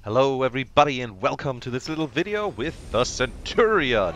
Hello everybody and welcome to this little video with the Centurion!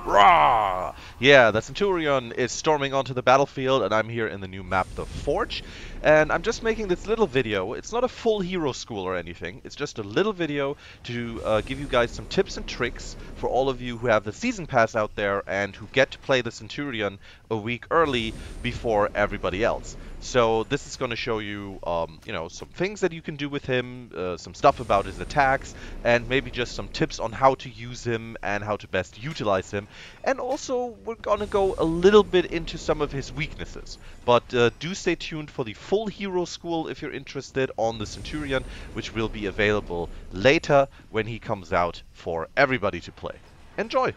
Rah! Yeah, the Centurion is storming onto the battlefield and I'm here in the new map, the Forge. And I'm just making this little video. It's not a full hero school or anything. It's just a little video to give you guys some tips and tricks for all of you who have the Season Pass out there and who get to play the Centurion a week early before everybody else. So this is going to show you, some things that you can do with him, some stuff about his attacks, and maybe just some tips on how to use him and how to best utilize him. And also, we're going to go a little bit into some of his weaknesses. But do stay tuned for the full hero school if you're interested on the Centurion, which will be available later when he comes out for everybody to play. Enjoy!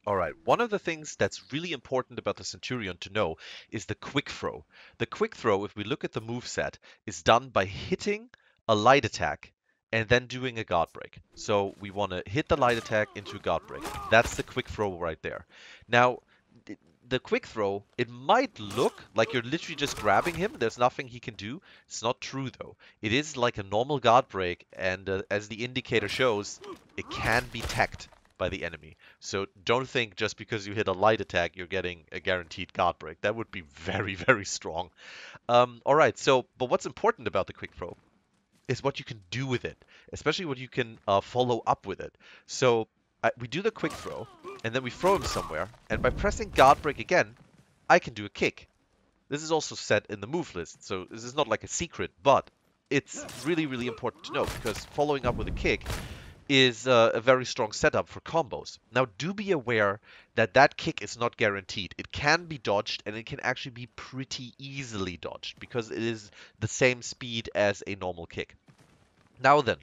Alright, one of the things that's really important about the Centurion to know is the quick throw. The quick throw, if we look at the moveset, is done by hitting a light attack and then doing a guard break. So we want to hit the light attack into a guard break. That's the quick throw right there. Now, the quick throw, it might look like you're literally just grabbing him. There's nothing he can do. It's not true though. It is like a normal guard break, and as the indicator shows, it can be teched by the enemy. So don't think just because you hit a light attack, you're getting a guaranteed guard break. That would be very, very strong. Alright, but what's important about the quick throw is what you can do with it, especially what you can follow up with it. So we do the quick throw, and then we throw him somewhere, and by pressing guard break again, I can do a kick. This is also set in the move list, so this is not like a secret, but it's really, really important to know, because following up with a kick is a very strong setup for combos. Now, do be aware that that kick is not guaranteed. It can be dodged, and it can actually be pretty easily dodged, because it is the same speed as a normal kick. Now then,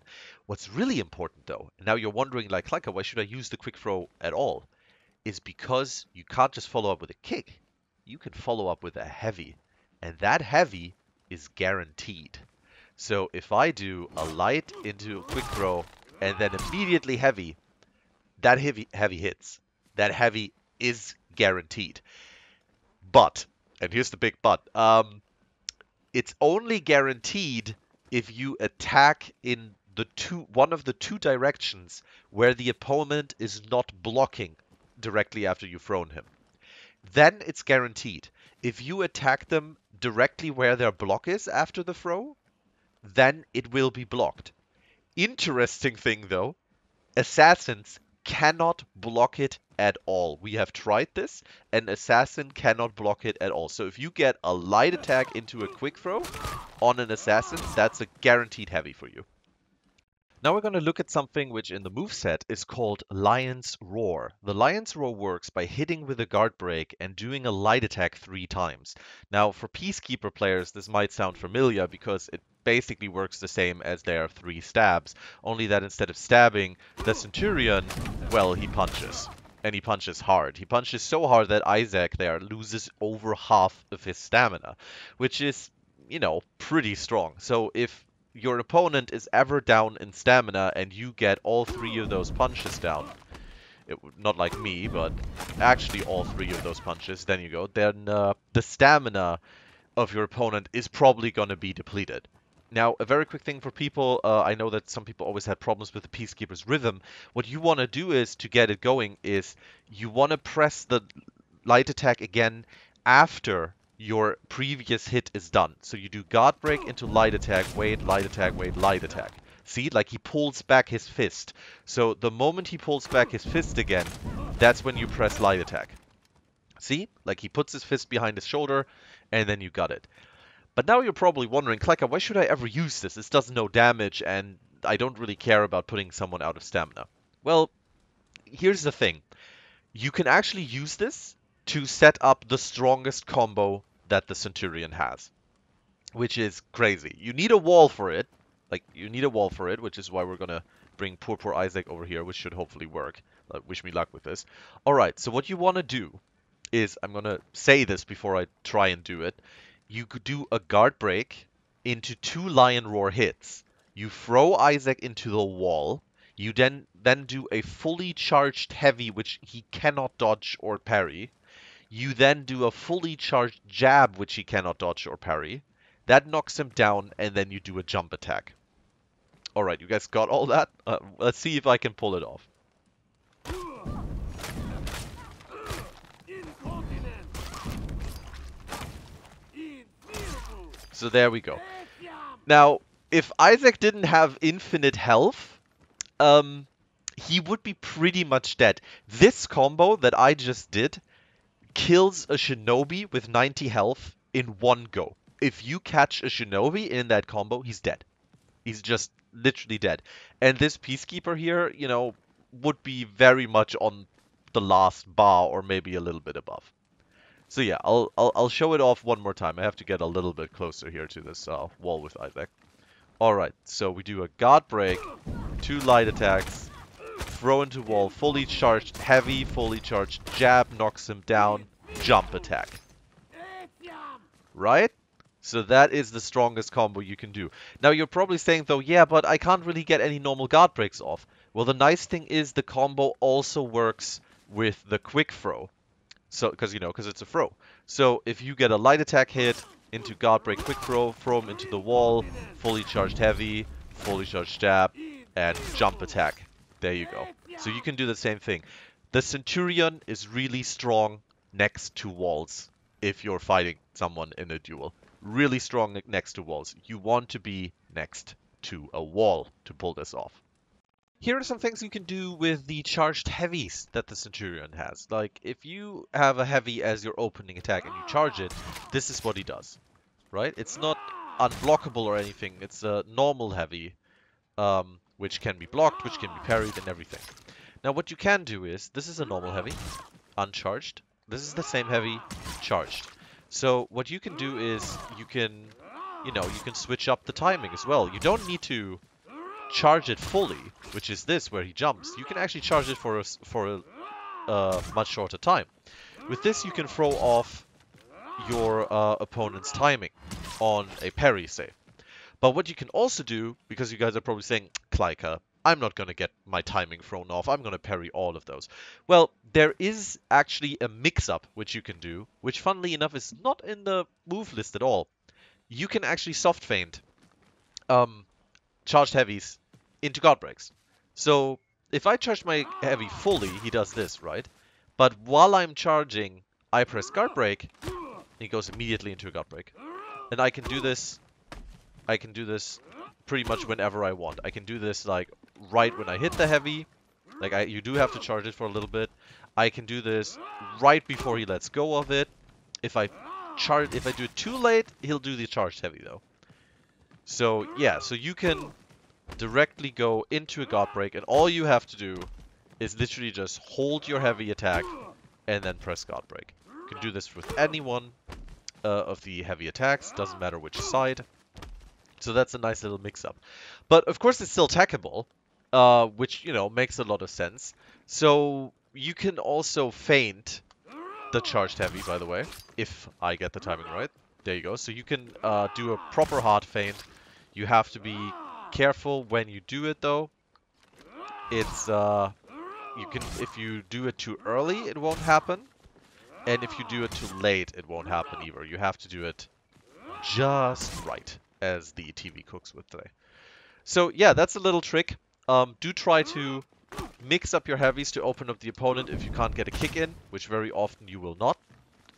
what's really important though, and now you're wondering like, Klyka, why should I use the quick throw at all? Is because you can't just follow up with a kick. You can follow up with a heavy, and that heavy is guaranteed. So if I do a light into a quick throw, and then immediately heavy, that heavy hits. That heavy is guaranteed. But, and here's the big but, it's only guaranteed if you attack in one of the two directions where the opponent is not blocking directly after you've thrown him. Then it's guaranteed. If you attack them directly where their block is after the throw, then it will be blocked. Interesting thing though, assassins cannot block it at all. We have tried this, an assassin cannot block it at all. So if you get a light attack into a quick throw on an assassin, that's a guaranteed heavy for you. Now we're going to look at something which in the moveset is called Lion's Roar. The Lion's Roar works by hitting with a guard break and doing a light attack 3 times. Now for Peacekeeper players this might sound familiar because it basically works the same as their 3 stabs, only that instead of stabbing, the Centurion, well, he punches. And he punches hard. He punches so hard that Isaac there loses over half of his stamina, which is, pretty strong. So if your opponent is ever down in stamina and you get all 3 of those punches down, not like me, but actually all 3 of those punches, then the stamina of your opponent is probably going to be depleted. Now, a very quick thing for people, I know that some people always had problems with the Peacekeeper's rhythm. What you want to do is, to get it going, is you want to press the light attack again after your previous hit is done. So you do guard break into light attack, wait, light attack, wait, light attack. See, like he pulls back his fist. So the moment he pulls back his fist again, that's when you press light attack. See, like he puts his fist behind his shoulder, and then you got it. But now you're probably wondering, Klyka, why should I ever use this? This does no damage, and I don't really care about putting someone out of stamina. Well, here's the thing. You can actually use this to set up the strongest combo that the Centurion has, which is crazy. You need a wall for it. Which is why we're going to bring poor Isaac over here, which should hopefully work. Wish me luck with this. Alright, so what you want to do is, I'm going to say this before I try and do it, you could do a guard break into 2 Lion Roar hits. You throw Isaac into the wall. You then do a fully charged heavy, which he cannot dodge or parry. You then do a fully charged jab, which he cannot dodge or parry. That knocks him down, and then you do a jump attack. Alright, you guys got all that? Let's see if I can pull it off. So there we go. Now, if Isaac didn't have infinite health, he would be pretty much dead. This combo that I just did kills a shinobi with 90 health in one go. If you catch a shinobi in that combo, he's dead. He's just literally dead. And this Peacekeeper here, you know, would be very much on the last bar or maybe a little bit above. So yeah, I'll show it off one more time. I have to get a little bit closer here to this wall with Isaac. Alright, so we do a guard break, 2 light attacks, throw into wall, fully charged, heavy, fully charged, jab, knocks him down, jump attack. Right? So that is the strongest combo you can do. Now you're probably saying though, yeah, but I can't really get any normal guard breaks off. Well, the nice thing is the combo also works with the quick throw. So, because it's a throw. So if you get a light attack hit into guard break, quick throw him into the wall, fully charged heavy, fully charged jab, and jump attack. There you go. So you can do the same thing. The Centurion is really strong next to walls if you're fighting someone in a duel. Really strong next to walls. You want to be next to a wall to pull this off. Here are some things you can do with the charged heavies that the Centurion has. Like, if you have a heavy as your opening attack and you charge it, this is what he does, right? It's not unblockable or anything. It's a normal heavy, which can be blocked, which can be parried, and everything. Now, what you can do is, this is a normal heavy, uncharged. This is the same heavy, charged. So, what you can do is, you can switch up the timing as well. You don't need to charge it fully, which is this where he jumps. You can actually charge it for a much shorter time. With this you can throw off your opponent's timing on a parry, say. But what you can also do, because you guys are probably saying, Klyka, I'm not going to get my timing thrown off, I'm going to parry all of those. Well, there is actually a mix-up which you can do, which funnily enough is not in the move list at all. You can actually soft feint charged heavies into guard breaks. So if I charge my heavy fully, he does this, right? But while I'm charging, I press guard break, he goes immediately into a guard break. And I can do this pretty much whenever I want. I can do this like right when I hit the heavy. Like you do have to charge it for a little bit. I can do this right before he lets go of it. If I do it too late, he'll do the charged heavy though. So yeah, so you can directly go into a guard break, and all you have to do is literally just hold your heavy attack and then press guard break. You can do this with any one of the heavy attacks, doesn't matter which side. So that's a nice little mix-up. But of course it's still tackable, which, makes a lot of sense. So you can also feint the charged heavy, by the way, if I get the timing right. There you go. So you can do a proper hard feint. You have to be careful when you do it though. It's if you do it too early, it won't happen. And if you do it too late, it won't happen either. You have to do it just right, as the TV cooks would say. So yeah, that's a little trick. Do try to mix up your heavies to open up the opponent if you can't get a kick in, which very often you will not.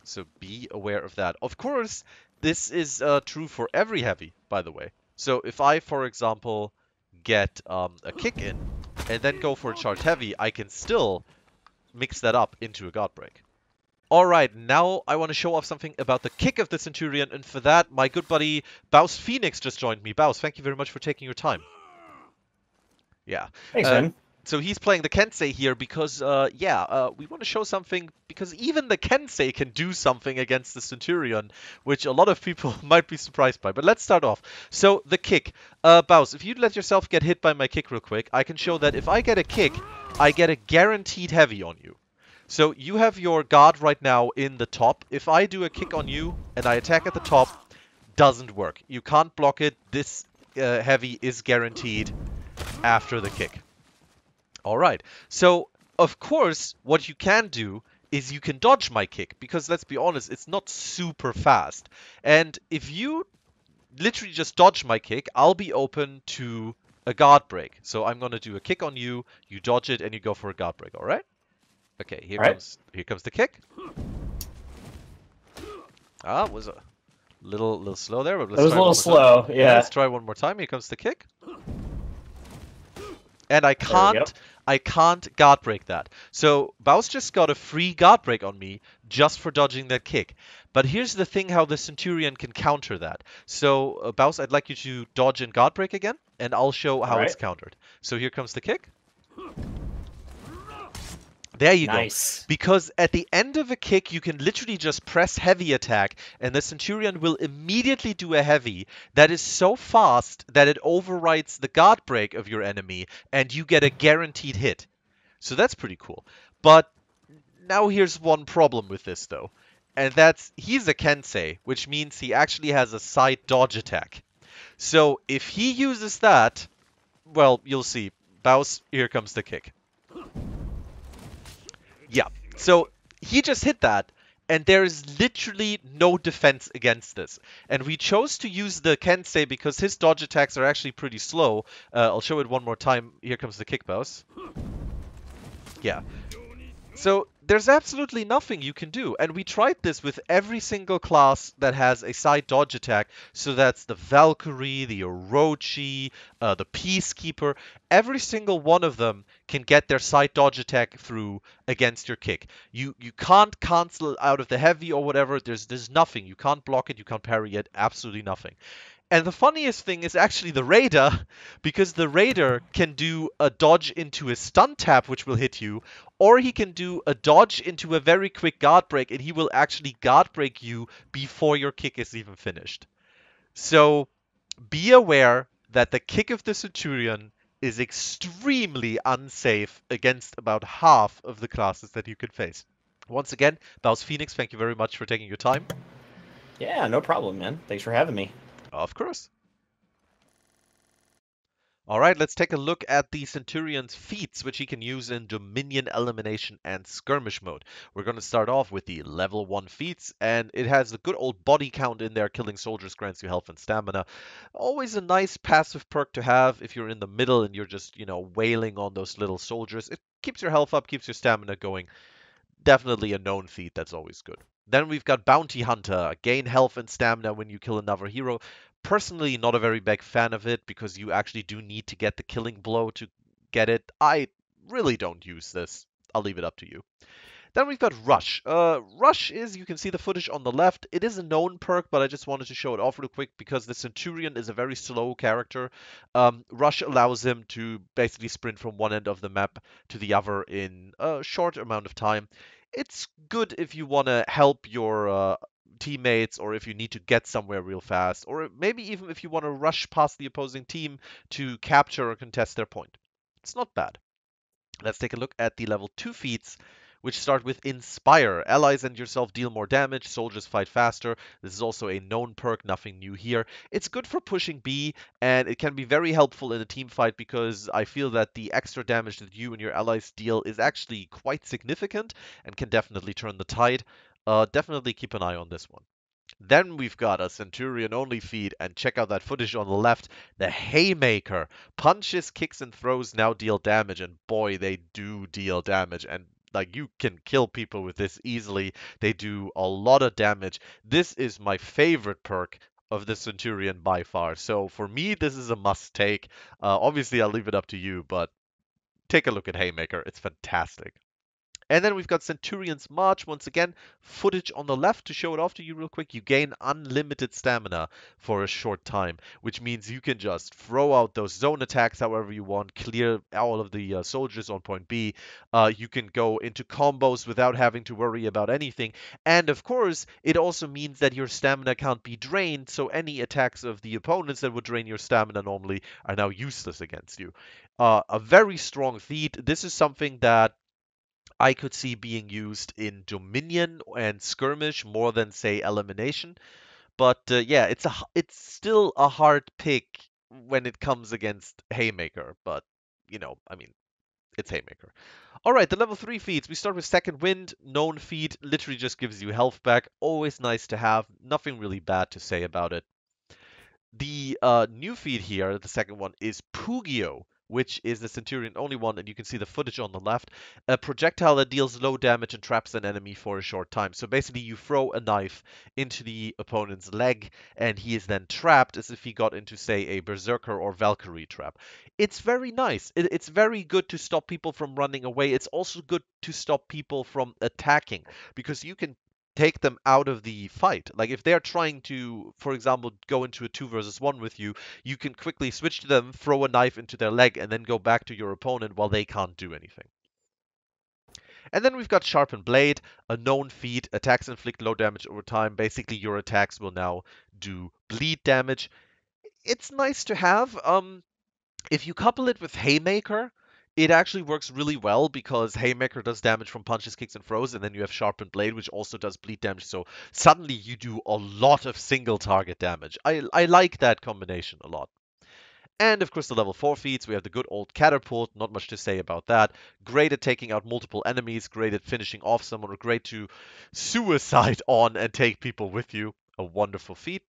So be aware of that. Of course, this is true for every heavy, by the way. So if I, for example, get a kick in and then go for a charged heavy, I can still mix that up into a guard break. Alright, now I want to show off something about the kick of the Centurion, and for that, my good buddy BouseFeenux just joined me. Bouse, thank you very much for taking your time. Yeah. Thanks, man. So he's playing the Kensei here because, we want to show something, because even the Kensei can do something against the Centurion, which a lot of people might be surprised by. But let's start off. So, the kick. Bouse, if you'd let yourself get hit by my kick real quick, I can show that if I get a kick, I get a guaranteed heavy on you. So, you have your guard right now in the top. If I do a kick on you and I attack at the top, doesn't work. You can't block it. This heavy is guaranteed after the kick. Alright, so of course what you can do is you can dodge my kick, because let's be honest, it's not super fast. And if you literally just dodge my kick, I'll be open to a guard break. So I'm gonna do a kick on you, you dodge it, and you go for a guard break. All right? Okay, All right. here comes the kick. Ah, was a little slow there, but It let's was try a little one more time. slow. Yeah, let's Yeah. try one more time. Here comes the kick. And There we go. I can't guard break that. So Baus just got a free guard break on me just for dodging that kick. But here's the thing how the Centurion can counter that. So Baus, I'd like you to dodge and guard break again, and I'll show All how it's right. countered. So here comes the kick. There you go. Nice. Because at the end of a kick, you can literally just press heavy attack, and the Centurion will immediately do a heavy that is so fast that it overrides the guard break of your enemy, and you get a guaranteed hit. So that's pretty cool. But now here's one problem with this, though. And that's, he's a Kensei, which means he actually has a side dodge attack. So if he uses that, well, you'll see. Baus, here comes the kick. Yeah. So he just hit that, and there is literally no defense against this. And we chose to use the Kensei because his dodge attacks are actually pretty slow. I'll show it one more time. Here comes the kick, Baus. Yeah. So there's absolutely nothing you can do. And we tried this with every single class that has a side dodge attack. So that's the Valkyrie, the Orochi, the Peacekeeper. Every single one of them can get their side dodge attack through against your kick. You can't cancel out of the heavy or whatever. There's nothing. You can't block it. You can't parry it. Absolutely nothing. And the funniest thing is actually the Raider, because the Raider can do a dodge into a stun tap, which will hit you, or he can do a dodge into a very quick guard break, and he will actually guard break you before your kick is even finished. So be aware that the kick of the Centurion is extremely unsafe against about half of the classes that you can face. Once again, BouseFeenux, thank you very much for taking your time. Yeah, no problem, man. Thanks for having me. Of course. All right, let's take a look at the Centurion's feats, which he can use in Dominion, Elimination, and Skirmish mode. We're going to start off with the level 1 feats, and it has the good old body count in there. Killing soldiers grants you health and stamina. Always a nice passive perk to have if you're in the middle and you're just, wailing on those little soldiers. It keeps your health up, keeps your stamina going. Definitely a known feat that's always good. Then we've got Bounty Hunter. Gain health and stamina when you kill another hero. Personally, not a very big fan of it because you actually do need to get the killing blow to get it. I really don't use this. I'll leave it up to you. Then we've got Rush. Rush is, you can see the footage on the left. It is a known perk, but I just wanted to show it off real quick because the Centurion is a very slow character. Rush allows him to basically sprint from one end of the map to the other in a short amount of time. It's good if you want to help your teammates or if you need to get somewhere real fast, or maybe even if you want to rush past the opposing team to capture or contest their point. It's not bad. Let's take a look at the level 2 feats, which start with Inspire. Allies and yourself deal more damage, soldiers fight faster. This is also a known perk, nothing new here. It's good for pushing B, and it can be very helpful in a team fight because I feel that the extra damage that you and your allies deal is actually quite significant and can definitely turn the tide. Definitely keep an eye on this one. Then we've got a Centurion only feed, and check out that footage on the left. The Haymaker. Punches, kicks, and throws now deal damage, and boy, they do deal damage. And like, you can kill people with this easily. They do a lot of damage. This is my favorite perk of the Centurion by far. So for me, this is a must take. Obviously, I'll leave it up to you, but take a look at Haymaker. It's fantastic. And then we've got Centurion's March. Once again, footage on the left to show it off to you real quick. You gain unlimited stamina for a short time, which means you can just throw out those zone attacks however you want, clear all of the soldiers on point B. You can go into combos without having to worry about anything. And of course, it also means that your stamina can't be drained, so any attacks of the opponents that would drain your stamina normally are now useless against you. A very strong feat. This is something that I could see being used in Dominion and Skirmish more than say Elimination. But yeah, it's still a hard pick when it comes against Haymaker. But I mean, it's Haymaker. All right, the level 3 feats. We start with Second Wind. Known feat, literally just gives you health back. Always nice to have. Nothing really bad to say about it. The new feat here, the second one, is Pugio, which is the Centurion only one, and you can see the footage on the left. A projectile that deals low damage and traps an enemy for a short time. So basically, you throw a knife into the opponent's leg, and he is then trapped as if he got into, say, a Berserker or Valkyrie trap. It's very nice. It's very good to stop people from running away. It's also good to stop people from attacking, because you can take them out of the fight. Like if they're trying to, for example, go into a 2 versus 1 with you, you can quickly switch to them, throw a knife into their leg, and then go back to your opponent while they can't do anything. And then we've got Sharpened Blade, a known feat. Attacks inflict low damage over time. Basically, your attacks will now do bleed damage. It's nice to have. If you couple it with Haymaker, it actually works really well because Haymaker does damage from punches, kicks, and throws, and then you have Sharpened Blade, which also does bleed damage. So suddenly you do a lot of single target damage. I like that combination a lot. And of course, the level 4 feats, we have the good old Catapult, not much to say about that. Great at taking out multiple enemies, great at finishing off someone, or great to suicide on and take people with you. A wonderful feat.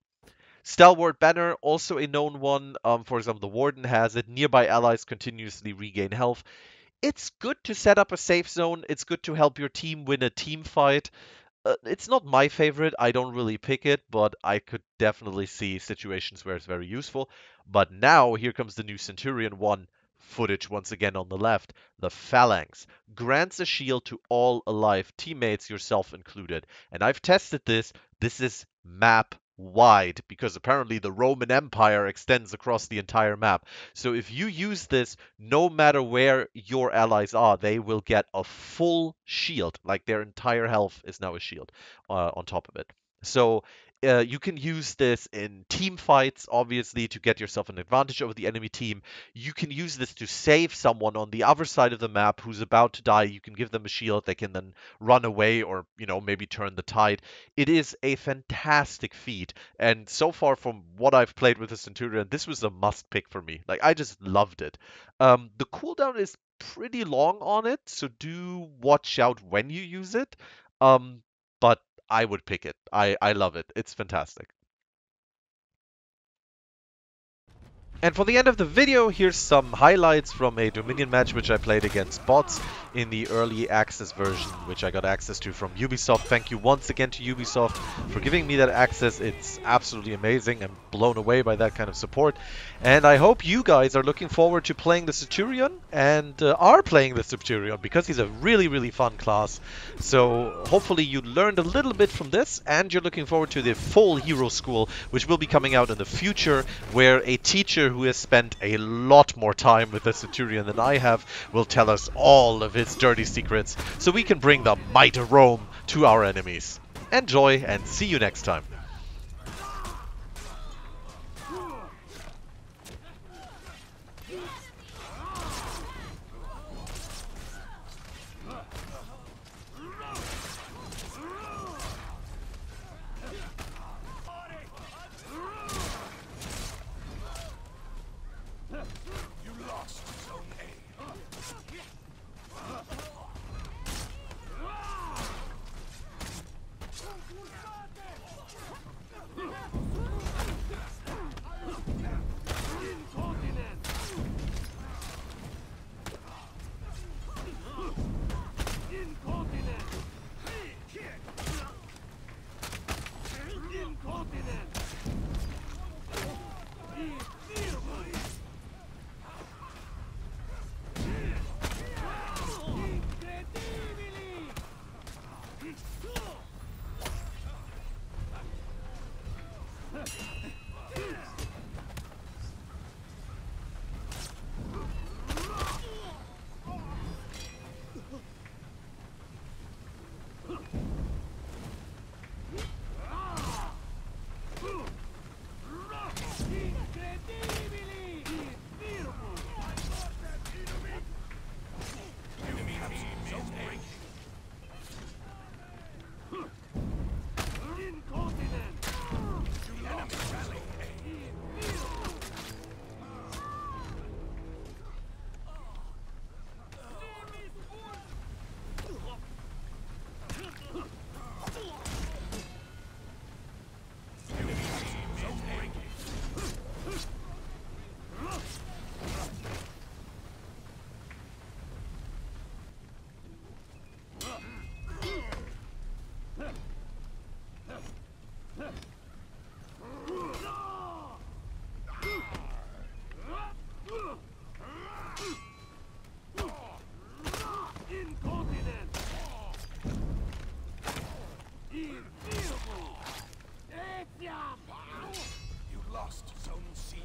Stalwart Banner, also a known one. For example, the Warden has it. Nearby allies continuously regain health. It's good to set up a safe zone. It's good to help your team win a team fight. It's not my favorite. I don't really pick it, but I could definitely see situations where it's very useful. But now, here comes the new Centurion one. Footage once again on the left. The Phalanx grants a shield to all alive teammates, yourself included. And I've tested this. This is map wide because apparently the Roman Empire extends across the entire map. So if you use this, no matter where your allies are, they will get a full shield. Like their entire health is now a shield on top of it. So you can use this in team fights, obviously, to get yourself an advantage over the enemy team. You can use this to save someone on the other side of the map who's about to die. You can give them a shield. They can then run away or, maybe turn the tide. It is a fantastic feat. And so far, from what I've played with the Centurion, this was a must pick for me. Like, I just loved it. The cooldown is pretty long on it, so do watch out when you use it. But I would pick it. I love it. It's fantastic. And for the end of the video, here's some highlights from a Dominion match which I played against bots in the early access version, which I got access to from Ubisoft. Thank you once again to Ubisoft for giving me that access. It's absolutely amazing. I'm blown away by that kind of support. And I hope you guys are looking forward to playing the Centurion and are playing the Centurion because he's a really, really fun class. So hopefully you learned a little bit from this and you're looking forward to the full Hero School, which will be coming out in the future, where a teacher who has spent a lot more time with the Centurion than I have will tell us all of his dirty secrets so we can bring the might of Rome to our enemies. Enjoy and see you next time. You lost Zone C.